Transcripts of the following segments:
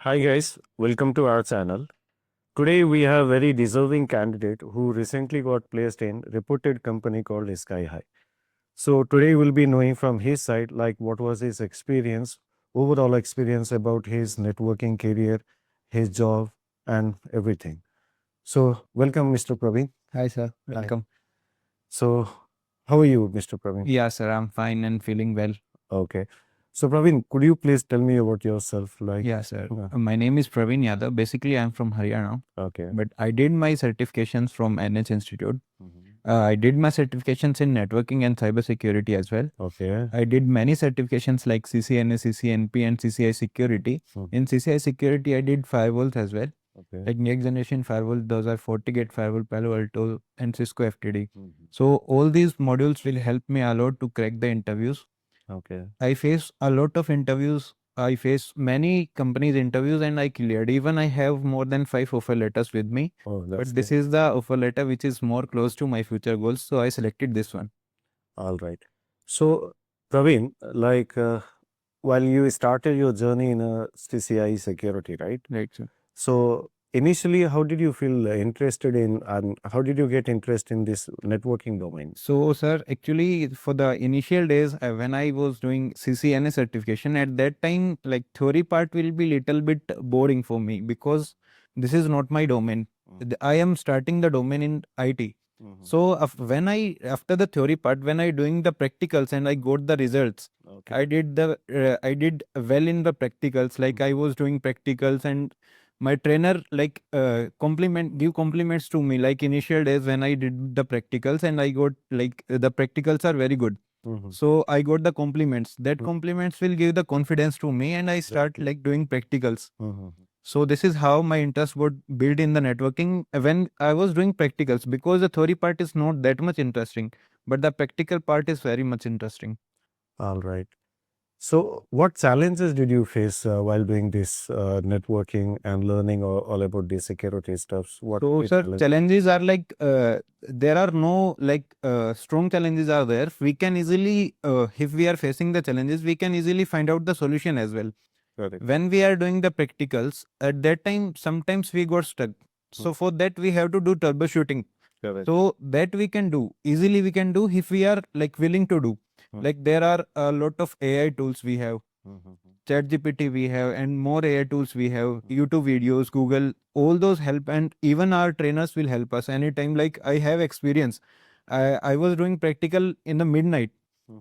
Hi guys, welcome to our channel. Today we have very deserving candidate who recently got placed in reputed company called Skyhigh. So today we'll be knowing from his side like what was his experience, overall experience about his networking career, his job and everything. So welcome Mr. Praveen. Hi, sir. Hi. Welcome. So how are you Mr. Praveen? Yeah, sir. I'm fine and feeling well. Okay. So Praveen, could you please tell me about yourself? Yeah, sir. My name is Praveen Yadav. Basically, I'm from Haryana, Okay. but I did my certifications from NH Institute. Mhm. I did my certifications in networking and cybersecurity as well. Okay. I did many certifications like CCNA, CCNP, and CCI security. Mhm. In CCI security, I did firewalls as well. Okay. Like next generation firewall, those are FortiGate firewall, Palo Alto, and Cisco FTD. Mhm. So all these modules will help me a lot to crack the interviews. Okay. I face a lot of interviews. I face many companies interviews and I cleared. Even I have more than 5 offer letters with me. Oh, that's But this great. is the offer letter which is more close to my future goals. So I selected this one. All right. So, Praveen, while you started your journey in CCI security, right? Right, sir. So, initially, how did you feel interested in and how did you get interest in this networking domain? So, sir, actually, for the initial days when I was doing CCNA certification, at that time, like theory part will be little bit boring for me because this is not my domain. I am starting the domain in IT. So when I after the theory part, when I doing the practicals and I got the results, Okay. I did well in the practicals. Like I was doing practicals and my trainer like give compliments to me. Like initial days when I did the practicals and I got like the practicals are very good. Mhm. So I got the compliments. That Mhm. compliments will give the confidence to me and I start like doing practicals. Mhm. So this is how my interest got built in the networking when I was doing practicals because the theory part is not that much interesting, but the practical part is very much interesting. All right. So, what challenges did you face while doing this networking and learning all about the security stuffs? What So, were the sir, challenges? challenges are like there are no like strong challenges are there. We can easily, if we are facing the challenges, we can easily find out the solution as well. Correct. When we are doing the practicals, at that time, sometimes we got stuck. So, for that, we have to do troubleshooting. Correct. So, that we can do easily, we can do if we are like willing to do. Like, there are a lot of AI tools we have. ChatGPT we have and more AI tools we have, YouTube videos, Google, all those help and even our trainers will help us anytime. Like I have experience. I was doing practical in the midnight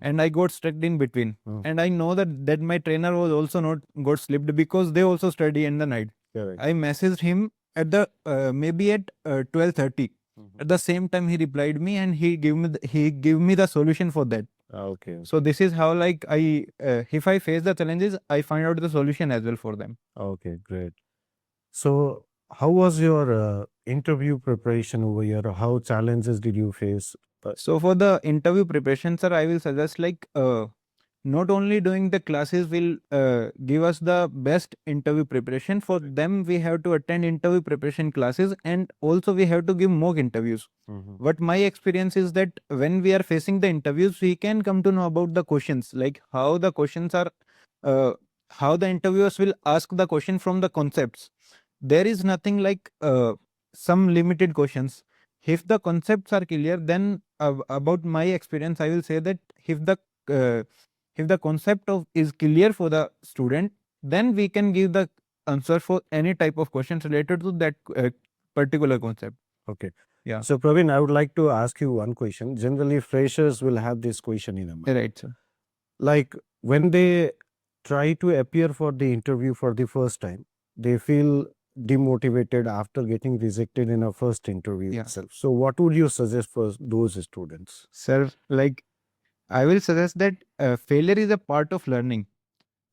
and I got stuck in between. And I know that my trainer was also not got slipped because they also study in the night. Correct. I messaged him at the maybe at 12:30. At the same time he replied me and he gave me the solution for that. Okay. So this is how like if I face the challenges, I find out the solution as well for them. Okay, great. So, how was your interview preparation over here? How challenges did you face? So for the interview preparation, sir, I will suggest like not only doing the classes will give us the best interview preparation. For them, we have to attend interview preparation classes and also we have to give mock interviews. What my experience is that when we are facing the interviews, we can come to know about the questions, like how the questions are, uh, how the interviewers will ask the question from the concepts. There is nothing like some limited questions. If the concepts are clear, then about my experience, I will say that if the uh, if the concept of is clear for the student, then we can give the answer for any type of questions related to that particular concept. Okay. Yeah. So, Praveen, I would like to ask you one question. Generally, freshers will have this question in their mind. Right, sir. Like when they try to appear for the interview for the first time, they feel demotivated after getting rejected in a first interview Yeah. itself. So, what would you suggest for those students? Sir, like I will suggest that failure is a part of learning.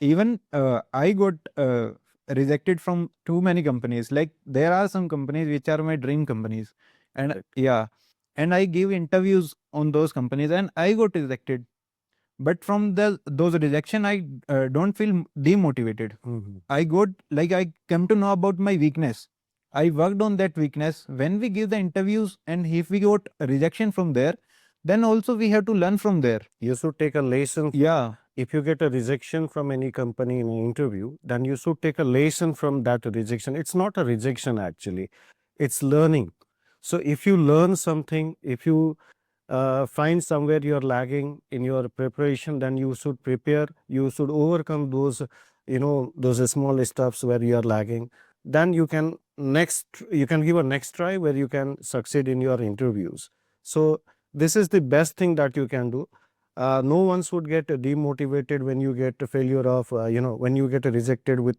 Even I got rejected from too many companies. Like there are some companies which are my dream companies, and Right. yeah, and I give interviews on those companies, and I got rejected. But from the those rejection, I don't feel demotivated. I got like I come to know about my weakness. I worked on that weakness. When we give the interviews, and if we got a rejection from there, then also we have to learn from there. You should take a lesson Yeah. if you get a rejection from any company in an interview, then you should take a lesson from that rejection. It's not a rejection actually, it's learning. So if you learn something, if you find somewhere you're lagging in your preparation, then you should prepare, you should overcome those, those small steps where you are lagging. Then you can give a next try where you can succeed in your interviews. So this is the best thing that you can do. No one should get demotivated when you get a failure of, when you get rejected with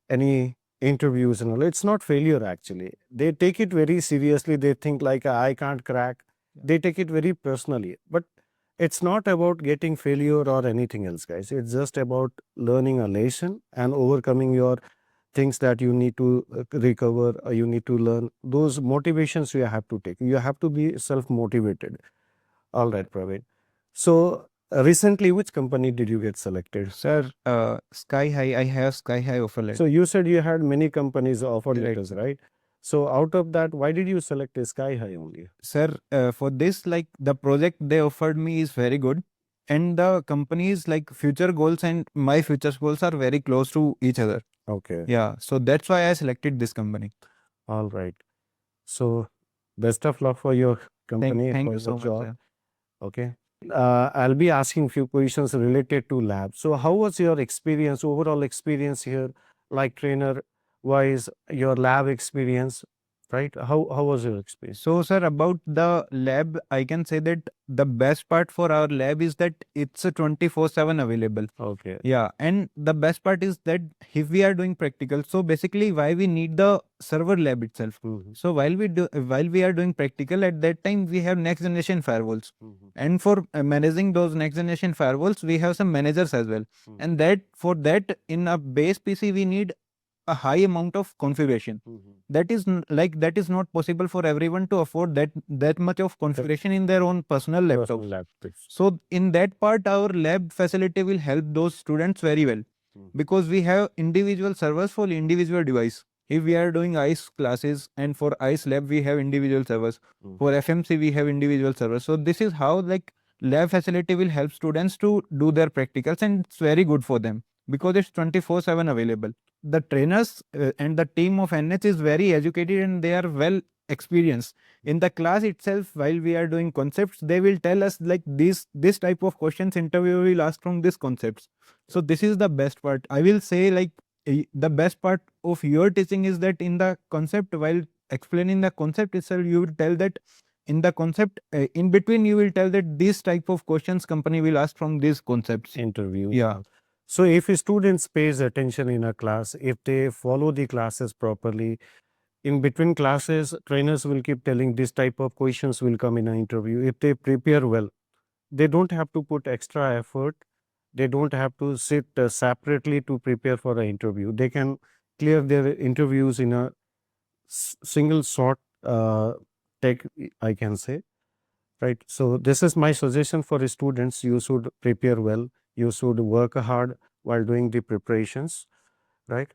any interviews and all. It's not failure actually. They take it very seriously. They think like, I can't crack. They take it very personally. But it's not about getting failure or anything else, guys. It's just about learning a lesson and overcoming your things that you need to recover, or you need to learn. Those motivations you have to take. You have to be self motivated. All right, Praveen. So recently, which company did you get selected? Sir, Skyhigh, I have Skyhigh offer letter. So you said you had many companies offer Correct, letters, sir. right? So out of that, why did you select Skyhigh only? Sir, for this, like the project they offered me is very good, and the company's like future goals and my future goals are very close to each other. Okay. Yeah, so that's why I selected this company. All right. So best of luck for your company, Thank for you your so much, job. sir. Okay. I'll be asking few questions related to lab. So how was your experience, overall experience here, like trainer wise, your lab experience, right? How was your experience? So, sir, about the lab, I can say that the best part for our lab is that it's a 24/7 available. Okay. Yeah, and the best part is that if we are doing practical, so basically why we need the server lab itself. Mhm. So while we are doing practical, at that time we have next generation firewalls, Mhm. and for managing those next generation firewalls, we have some managers as well. Mhm. And that for that in a base PC we need a high amount of configuration. Mhm. That is that is not possible for everyone to afford that much of configuration in their own personal Personal laptops. laptops. So in that part, our lab facility will help those students very well, Mhm. because we have individual servers for individual device. If we are doing ICE classes, and for ICE lab we have individual servers. Mhm. For FMC we have individual servers. So this is how like lab facility will help students to do their practicals, and it's very good for them because it's 24/7 available. The trainers and the team of NH is very educated and they are well experienced. In the class itself, while we are doing concepts, they will tell us like this type of questions interview will ask from these concepts. So this is the best part. I will say like the best part of your teaching is that in the concept, while explaining the concept itself, you will tell that in the concept in between you will tell that this type of questions company will ask from these concepts. Interview. Yeah. So if a student pays attention in a class, if they follow the classes properly, in between classes, trainers will keep telling this type of questions will come in an interview. If they prepare well, they don't have to put extra effort. They don't have to sit separately to prepare for an interview. They can clear their interviews in a single short take, I can say. Right. So this is my suggestion for the students. You should prepare well. You should work hard while doing the preparations. Right.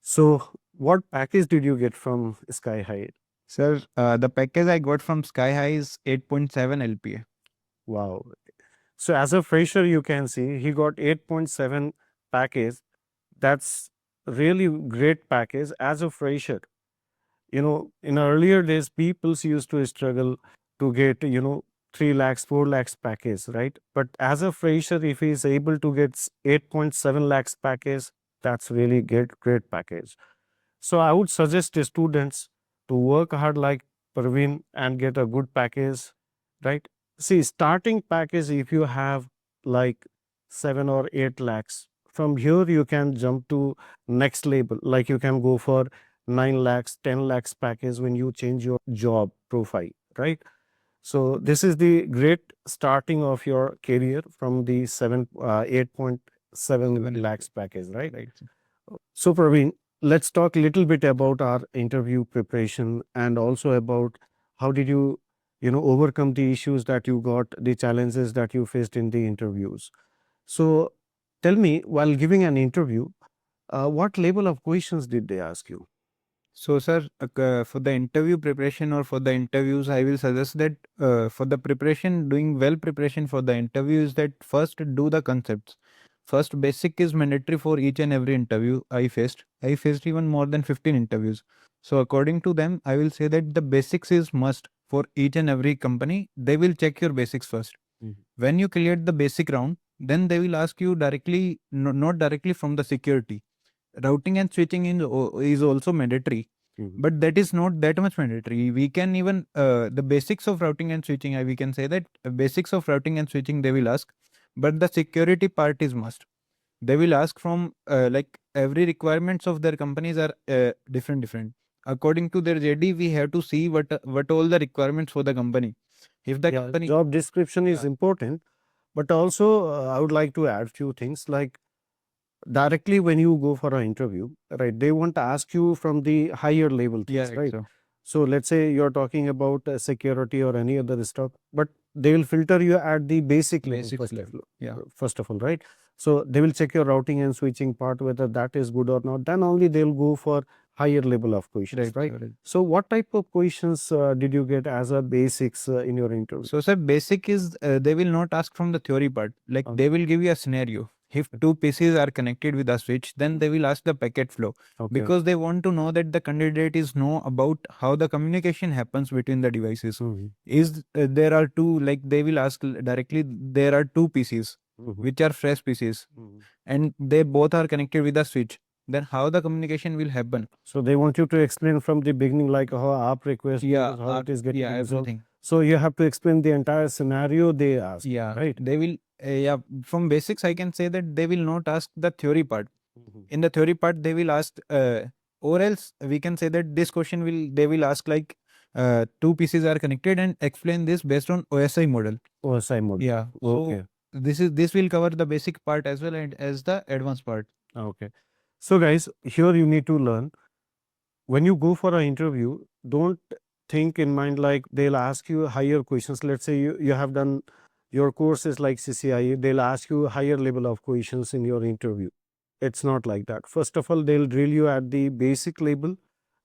So what package did you get from Sky High? Sir, the package I got from Skyhigh is 8.7 LPA. Wow. So as a fresher, you can see he got 8.7 package. That's really great package as a fresher. In earlier days, people used to struggle to get, 3 lakhs, 4 lakhs package, right? But as a fresher, if he is able to get 8.7 lakhs package, that's really great package. So I would suggest the students to work hard like Praveen and get a good package, right? See, starting package, if you have like 7 or 8 lakhs, from here you can jump to next level. Like you can go for 9 lakhs, 10 lakhs package when you change your job profile, right? So this is the great starting of your career from the 8.7 lakhs package, right? Right. So, Praveen, let's talk a little bit about our interview preparation and also about how did you, overcome the issues that you got, the challenges that you faced in the interviews. So, tell me, while giving an interview, what level of questions did they ask you? So, sir, for the interview preparation or for the interviews, I will suggest that for the preparation, doing well preparation for the interview is that first do the concepts. First, basic is mandatory for each and every interview I faced. I faced even more than 15 interviews. So according to them, I will say that the basics is must for each and every company. They will check your basics first. Mhm. When you clear the basic round, then they will ask you directly, not directly from the security. Routing and switching is also mandatory, Mhm. but that is not that much mandatory. We can even the basics of routing and switching, we can say that basics of routing and switching they will ask, but the security part is must. They will ask from like every requirements of their companies are different. According to their JD, we have to see what all the requirements for the company. If the Yeah, company, job description is yeah, important, but also I would like to add few things like directly when you go for an interview, right? They want to ask you from the higher level yeah, things, right. right? So So let's say you're talking about security or any other stuff, but they will filter you at the basic level basics level, yeah, first of all, right? So they will check your routing and switching part whether that is good or not. Then only they'll go for higher level of questions, right, right? so right. So what type of questions did you get as a basics in your interview? So, sir, basic is they will not ask from the theory part. Like Okay. they will give you a scenario. If two PCs are connected with a switch, then they will ask the packet flow Okay. because they want to know that the candidate is know about how the communication happens between the devices. Mhm. Is there are two, like they will ask directly. There are two PCs Mhm. which are fresh PCs, Mhm. and they both are connected with a switch. Then how the communication will happen? So they want you to explain from the beginning, like how app request Yeah, goes, how it is getting yeah, resolved. everything. So you have to explain the entire scenario they ask, Yeah, right? they will. Yeah, from basics, I can say that they will not ask the theory part. Mhm. In the theory part, they will ask, or else we can say that this question will they will ask like, two pieces are connected and explain this based on OSI model. OSI mode. Yeah. So Okay. this will cover the basic part as well and as the advanced part. Okay. So guys, here you need to learn when you go for an interview, don't think in mind like they'll ask you higher questions. Let's say you have done your courses like CCI, they'll ask you a higher level of questions in your interview. It's not like that. First of all, they'll drill you at the basic level,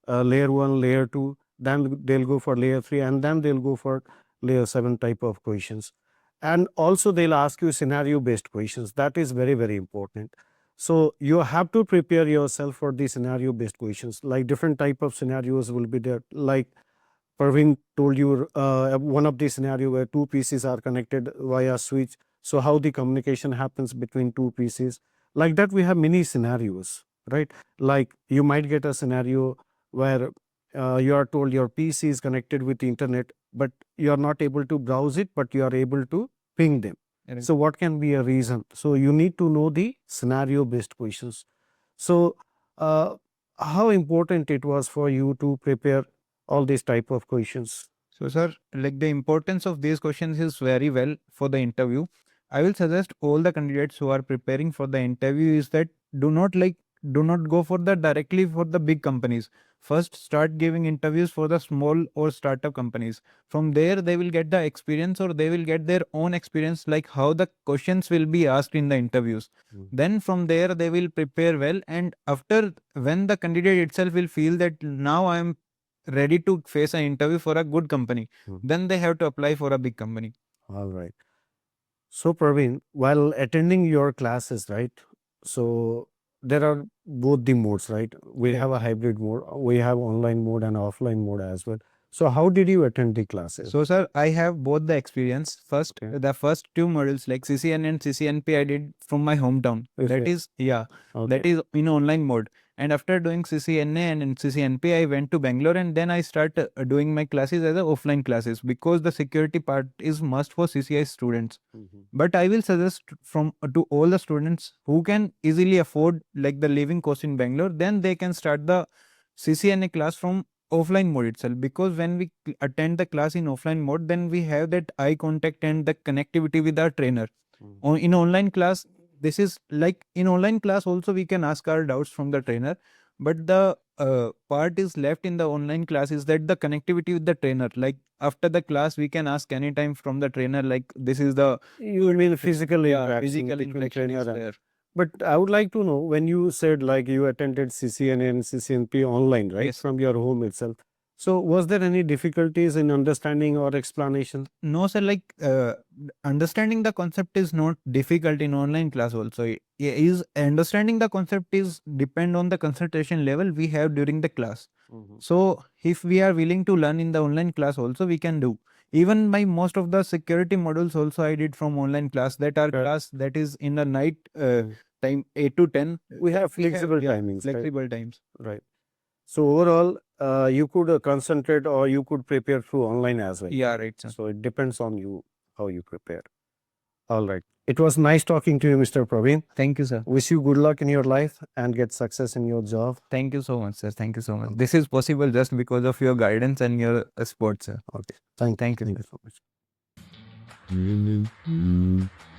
layer 1, layer 2, then they'll go for layer 3, and then they'll go for layer 7 type of questions. And also they'll ask you scenario based questions. That is very, very important. So you have to prepare yourself for the scenario based questions. Like different type of scenarios will be there. Like Praveen told you one of the scenario where two pieces are connected via switch. So how the communication happens between two pieces. Like that, we have many scenarios, right? Like you might get a scenario where you are told your PC is connected with the internet, but you are not able to browse it, but you are able to ping them. Correct. So what can be a reason? So you need to know the scenario based questions. So uh, how important it was for you to prepare all these type of questions? So, sir, like the importance of these questions is very well for the interview. I will suggest all the candidates who are preparing for the interview is that do not like do not go for the directly for the big companies. First, start giving interviews for the small or startup companies. From there, they will get the experience or they will get their own experience, like how the questions will be asked in the interviews. Mm. Then from there, they will prepare well, and after when the candidate itself will feel that now I am ready to face an interview for a good company, Mm. then they have to apply for a big company. All right. So Praveen, while attending your classes, right? So there are both the modes, right? We Right. have a hybrid mode, we have online mode and offline mode as well. So how did you attend the classes? So, sir, I have both the experience. First, Okay. the first two modules like CCN and CCNP, I did from my hometown. That Okay. is, yeah, Okay. that is in online mode. And after doing CCNA and in CCNP, I went to Bangalore and then I start doing my classes as a offline classes because the security part is must for CCI students. Mhm. But I will suggest from to all the students who can easily afford like the living cost in Bangalore, then they can start the CCNA class from offline mode itself, because when we attend the class in offline mode, then we have that eye contact and the connectivity with our trainer. Mm. In online class, this is like in online class also we can ask our doubts from the trainer, but the part is left in the online class is that the connectivity with the trainer, like after the class we can ask anytime from the trainer, like this is the You mean physical yeah, interaction physical between interaction is trainer and. there. But I would like to know when you said like you attended CCNA and CCNP online, right? Yes. From your home itself. So, was there any difficulties in understanding or explanation? No, sir, like understanding the concept is not difficult in online class also. Is understanding the concept is depend on the concentration level we have during the class. So if we are willing to learn in the online class also, we can do. Even my most of the security modules also I did from online class, that are Correct. class that is in the night time 8 to 10. We have flexible yeah, timings, right? flexible times. Right. So overall, you could concentrate or you could prepare through online as well. Yeah, right, sir. So it depends on you how you prepare. All right. It was nice talking to you, Mr. Praveen. Thank you, sir. Wish you good luck in your life and get success in your job. Thank you so much, sir. Thank you so much. This is possible just because of your guidance and your support, sir. Okay. Thank you, Thank sir. you so much.